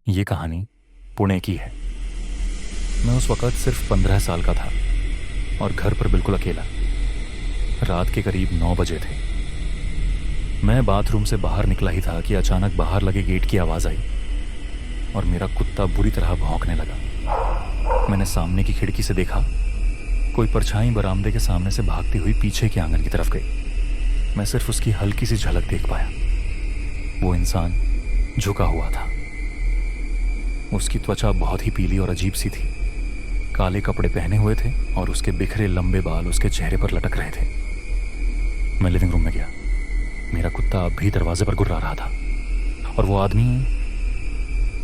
ये कहानी पुणे की है। मैं उस वक़्त सिर्फ 15 साल का था और घर पर बिल्कुल अकेला। रात के करीब 9 बजे थे। मैं बाथरूम से बाहर निकला ही था कि अचानक बाहर लगे गेट की आवाज़ आई और मेरा कुत्ता बुरी तरह भौंकने लगा। मैंने सामने की खिड़की से देखा, कोई परछाई बरामदे के सामने से भागती हुई पीछे के आंगन की तरफ गई। मैं सिर्फ उसकी हल्की सी झलक देख पाया। वो इंसान झुका हुआ था। उसकी त्वचा बहुत ही पीली और अजीब सी थी। काले कपड़े पहने हुए थे और उसके बिखरे लंबे बाल उसके चेहरे पर लटक रहे थे। मैं लिविंग रूम में गया। मेरा कुत्ता अब भी दरवाजे पर गुर्रा रहा था और वो आदमी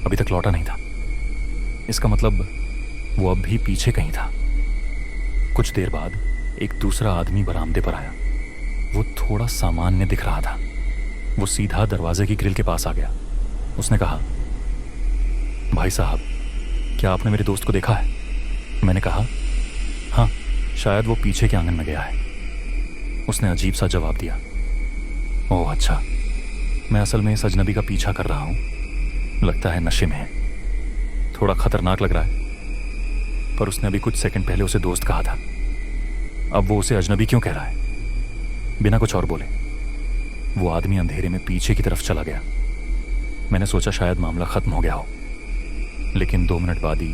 अभी तक लौटा नहीं था। इसका मतलब वो अब भी पीछे कहीं था। कुछ देर बाद एक दूसरा आदमी बरामदे पर आया। वो थोड़ा सामान्य दिख रहा था। वो सीधा दरवाजे की ग्रिल के पास आ गया। उसने कहा, भाई साहब, क्या आपने मेरे दोस्त को देखा है? मैंने कहा, हाँ, शायद वो पीछे के आंगन में गया है। उसने अजीब सा जवाब दिया, ओह अच्छा, मैं असल में इस अजनबी का पीछा कर रहा हूँ। लगता है नशे में है। थोड़ा खतरनाक लग रहा है। पर उसने अभी कुछ सेकंड पहले उसे दोस्त कहा था। अब वो उसे अजनबी क्यों कह रहा है? बिना कुछ और बोले वो आदमी अंधेरे में पीछे की तरफ चला गया। मैंने सोचा शायद मामला खत्म हो गया हो, लेकिन 2 मिनट बाद ही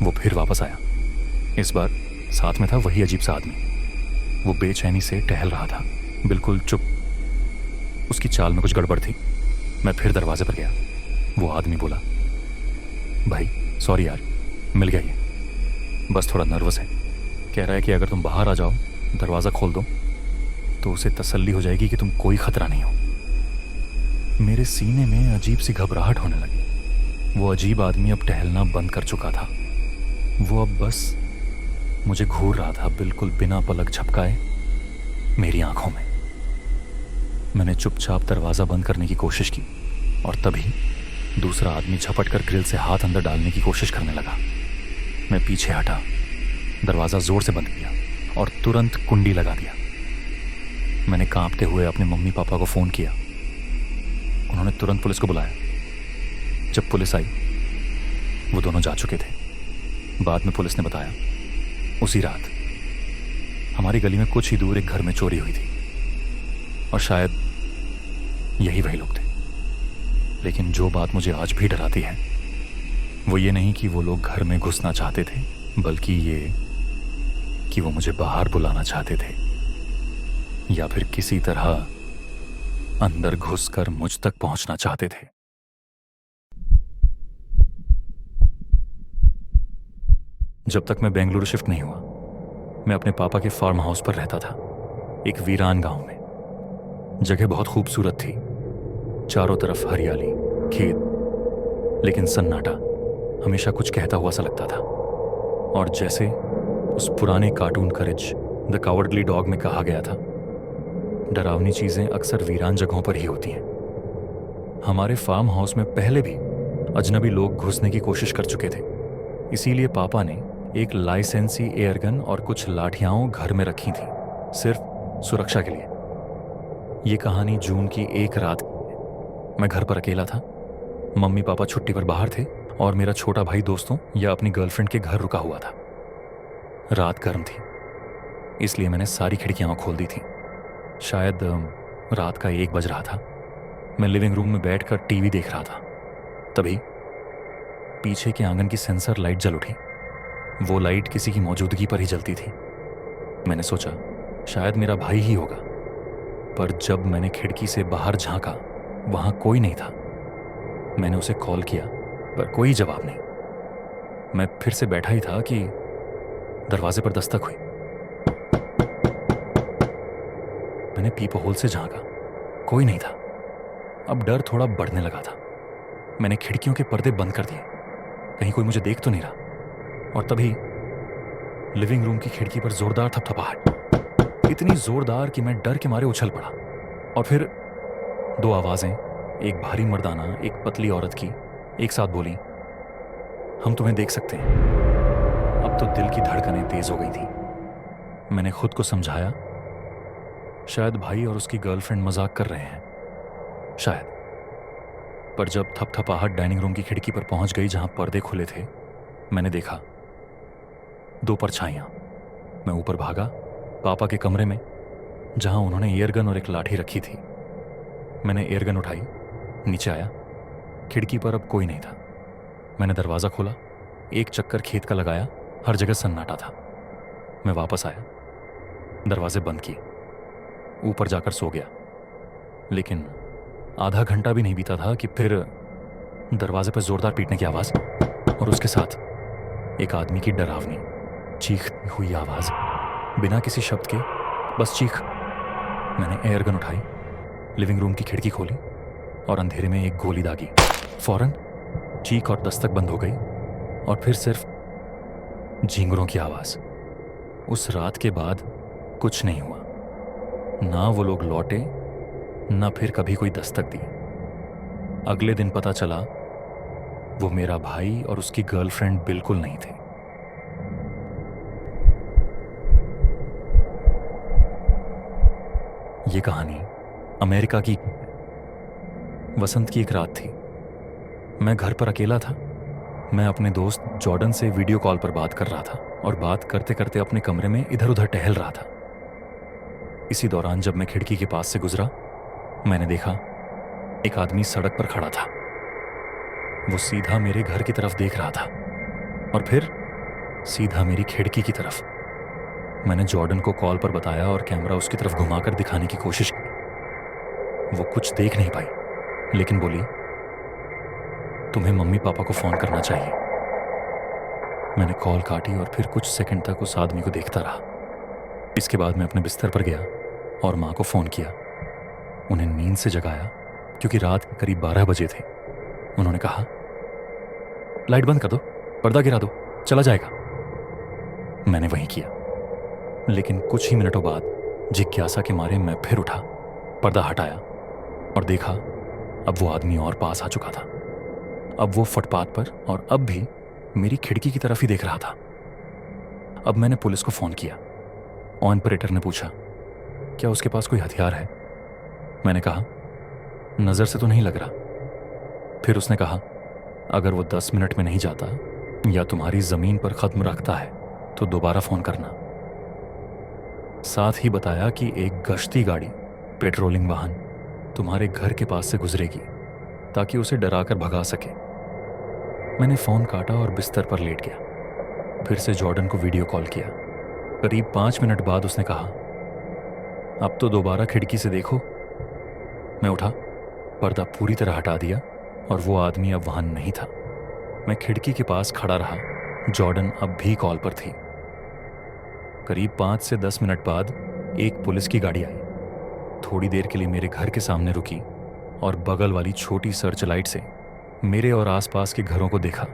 वो फिर वापस आया। इस बार साथ में था वही अजीब सा आदमी। वो बेचैनी से टहल रहा था, बिल्कुल चुप। उसकी चाल में कुछ गड़बड़ थी। मैं फिर दरवाजे पर गया। वो आदमी बोला, भाई सॉरी यार, मिल गया ये। बस थोड़ा नर्वस है। कह रहा है कि अगर तुम बाहर आ जाओ, दरवाज़ा खोल दो, तो उसे तसल्ली हो जाएगी कि तुम कोई खतरा नहीं हो। मेरे सीने में अजीब सी घबराहट होने लगी। वो अजीब आदमी अब टहलना बंद कर चुका था। वो अब बस मुझे घूर रहा था, बिल्कुल बिना पलक झपकाए मेरी आंखों में। मैंने चुपचाप दरवाज़ा बंद करने की कोशिश की और तभी दूसरा आदमी झपट कर ग्रिल से हाथ अंदर डालने की कोशिश करने लगा। मैं पीछे हटा, दरवाज़ा जोर से बंद किया और तुरंत कुंडी लगा दिया। मैंने कांपते हुए अपने मम्मी पापा को फ़ोन किया। उन्होंने तुरंत पुलिस को बुलाया। जब पुलिस आई, वो दोनों जा चुके थे। बाद में पुलिस ने बताया, उसी रात हमारी गली में कुछ ही दूर एक घर में चोरी हुई थी और शायद यही वही लोग थे। लेकिन जो बात मुझे आज भी डराती है, वो ये नहीं कि वो लोग घर में घुसना चाहते थे, बल्कि ये कि वो मुझे बाहर बुलाना चाहते थे या फिर किसी तरह अंदर घुसकर मुझ तक पहुंचना चाहते थे। जब तक मैं बेंगलुरु शिफ्ट नहीं हुआ, मैं अपने पापा के फार्म हाउस पर रहता था, एक वीरान गांव में। जगह बहुत खूबसूरत थी। चारों तरफ हरियाली, खेत, लेकिन सन्नाटा हमेशा कुछ कहता हुआ सा लगता था। और जैसे उस पुराने cartoon courage the cowardly dog में कहा गया था, डरावनी चीजें अक्सर वीरान जगहों पर ही होती हैं। हमारे फार्म हाउस में पहले भी अजनबी लोग घुसने की कोशिश कर चुके थे। इसीलिए पापा ने एक लाइसेंसी एयरगन और कुछ लाठियां घर में रखी थी, सिर्फ सुरक्षा के लिए। ये कहानी जून की एक रात की है। मैं घर पर अकेला था। मम्मी पापा छुट्टी पर बाहर थे और मेरा छोटा भाई दोस्तों या अपनी गर्लफ्रेंड के घर रुका हुआ था। रात गर्म थी, इसलिए मैंने सारी खिड़कियां खोल दी थी। शायद रात का 1 बज रहा था। मैं लिविंग रूम में बैठकर टीवी देख रहा था। तभी पीछे के आंगन की सेंसर लाइट जल उठी। वो लाइट किसी की मौजूदगी पर ही जलती थी। मैंने सोचा शायद मेरा भाई ही होगा, पर जब मैंने खिड़की से बाहर झांका, वहां कोई नहीं था। मैंने उसे कॉल किया, पर कोई जवाब नहीं। मैं फिर से बैठा ही था कि दरवाजे पर दस्तक हुई। मैंने पीप होल से झांका, कोई नहीं था। अब डर थोड़ा बढ़ने लगा था। मैंने खिड़कियों के पर्दे बंद कर दिए, कहीं कोई मुझे देख तो नहीं रहा। और तभी लिविंग रूम की खिड़की पर जोरदार थपथपाहट, इतनी जोरदार कि मैं डर के मारे उछल पड़ा। और फिर 2 आवाजें, एक भारी मर्दाना, एक पतली औरत की, एक साथ बोली, हम तुम्हें देख सकते हैं। अब तो दिल की धड़कनें तेज हो गई थी। मैंने खुद को समझाया, शायद भाई और उसकी गर्लफ्रेंड मजाक कर रहे हैं, शायद। पर जब थपथपाहट डाइनिंग रूम की खिड़की पर पहुंच गई जहां पर्दे खुले थे, मैंने देखा 2 परछाइयां। मैं ऊपर भागा पापा के कमरे में, जहां उन्होंने एयरगन और एक लाठी रखी थी। मैंने एयरगन उठाई, नीचे आया। खिड़की पर अब कोई नहीं था। मैंने दरवाज़ा खोला, एक चक्कर खेत का लगाया, हर जगह सन्नाटा था। मैं वापस आया, दरवाजे बंद किए, ऊपर जाकर सो गया। लेकिन आधा घंटा भी नहीं बीता था कि फिर दरवाजे पर जोरदार पीटने की आवाज़ और उसके साथ एक आदमी की डरावनी चीखती हुई आवाज़, बिना किसी शब्द के, बस चीख। मैंने एयरगन उठाई, लिविंग रूम की खिड़की खोली और अंधेरे में एक गोली दागी। फौरन चीख और दस्तक बंद हो गई और फिर सिर्फ झींगरों की आवाज़। उस रात के बाद कुछ नहीं हुआ। ना वो लोग लौटे, ना फिर कभी कोई दस्तक दी। अगले दिन पता चला वो मेरा भाई और उसकी गर्लफ्रेंड बिल्कुल नहीं थे। ये कहानी अमेरिका की वसंत की एक रात थी। मैं घर पर अकेला था। मैं अपने दोस्त जॉर्डन से वीडियो कॉल पर बात कर रहा था और बात करते करते अपने कमरे में इधर उधर टहल रहा था। इसी दौरान जब मैं खिड़की के पास से गुजरा, मैंने देखा एक आदमी सड़क पर खड़ा था। वो सीधा मेरे घर की तरफ देख रहा था और फिर सीधा मेरी खिड़की की तरफ। मैंने जॉर्डन को कॉल पर बताया और कैमरा उसकी तरफ घुमाकर दिखाने की कोशिश की। वो कुछ देख नहीं पाई, लेकिन बोली, तुम्हें मम्मी पापा को फोन करना चाहिए। मैंने कॉल काटी और फिर कुछ सेकंड तक उस आदमी को देखता रहा। इसके बाद मैं अपने बिस्तर पर गया और माँ को फोन किया। उन्हें नींद से जगाया क्योंकि रात के करीब 12 बजे थे। उन्होंने कहा, लाइट बंद कर दो, पर्दा गिरा दो, चला जाएगा। मैंने वही किया, लेकिन कुछ ही मिनटों बाद जिज्ञासा के मारे मैं फिर उठा, पर्दा हटाया और देखा अब वो आदमी और पास आ चुका था। अब वो फुटपाथ पर और अब भी मेरी खिड़की की तरफ ही देख रहा था। अब मैंने पुलिस को फोन किया। ऑपरेटर ने पूछा, क्या उसके पास कोई हथियार है? मैंने कहा, नजर से तो नहीं लग रहा। फिर उसने कहा, अगर वो 10 मिनट में नहीं जाता या तुम्हारी जमीन पर खत्म रखता है तो दोबारा फोन करना। साथ ही बताया कि एक गश्ती गाड़ी, पेट्रोलिंग वाहन तुम्हारे घर के पास से गुजरेगी ताकि उसे डराकर भगा सके। मैंने फोन काटा और बिस्तर पर लेट गया। फिर से जॉर्डन को वीडियो कॉल किया। करीब 5 मिनट बाद उसने कहा, अब तो दोबारा खिड़की से देखो। मैं उठा, पर्दा पूरी तरह हटा दिया और वो आदमी अब वहां नहीं था। मैं खिड़की के पास खड़ा रहा। जॉर्डन अब भी कॉल पर थी। करीब 5 से 10 मिनट बाद एक पुलिस की गाड़ी आई। थोड़ी देर के लिए मेरे घर के सामने रुकी और बगल वाली छोटी सर्च लाइट से मेरे और आसपास के घरों को देखा।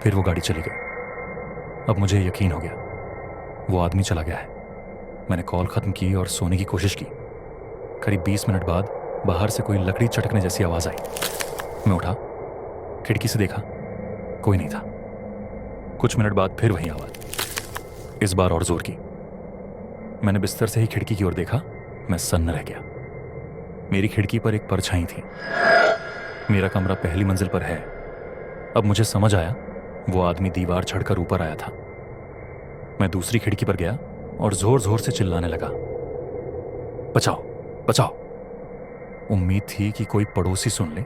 फिर वो गाड़ी चली गई। अब मुझे यकीन हो गया, वो आदमी चला गया है। मैंने कॉल खत्म की और सोने की कोशिश की। करीब 20 मिनट बाद बाहर से कोई लकड़ी चटकने जैसी आवाज आई। मैं उठा, खिड़की से देखा, कोई नहीं था। कुछ मिनट बाद फिर वही आवाज, इस बार और जोर की। मैंने बिस्तर से ही खिड़की की ओर देखा। मैं सन्न रह गया। मेरी खिड़की पर एक परछाई थी। मेरा कमरा पहली मंजिल पर है। अब मुझे समझ आया, वो आदमी दीवार चढ़कर ऊपर आया था। मैं दूसरी खिड़की पर गया और जोर जोर से चिल्लाने लगा, बचाओ बचाओ। उम्मीद थी कि कोई पड़ोसी सुन ले।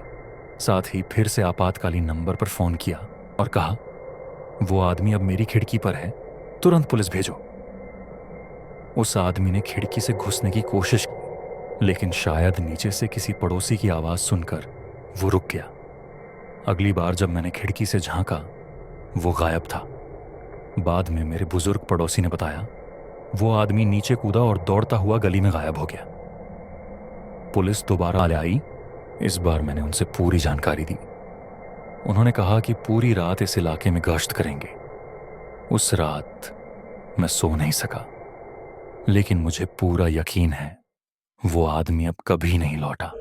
साथ ही फिर से आपातकालीन नंबर पर फोन किया और कहा, वो आदमी अब मेरी खिड़की पर है, तुरंत पुलिस भेजो। उस आदमी ने खिड़की से घुसने की कोशिश की, लेकिन शायद नीचे से किसी पड़ोसी की आवाज सुनकर वो रुक गया। अगली बार जब मैंने खिड़की से झांका, वो गायब था। बाद में मेरे बुजुर्ग पड़ोसी ने बताया, वो आदमी नीचे कूदा और दौड़ता हुआ गली में गायब हो गया। पुलिस दोबारा आई। इस बार मैंने उनसे पूरी जानकारी दी। उन्होंने कहा कि पूरी रात इस इलाके में गश्त करेंगे। उस रात मैं सो नहीं सका, लेकिन मुझे पूरा यकीन है वो आदमी अब कभी नहीं लौटा।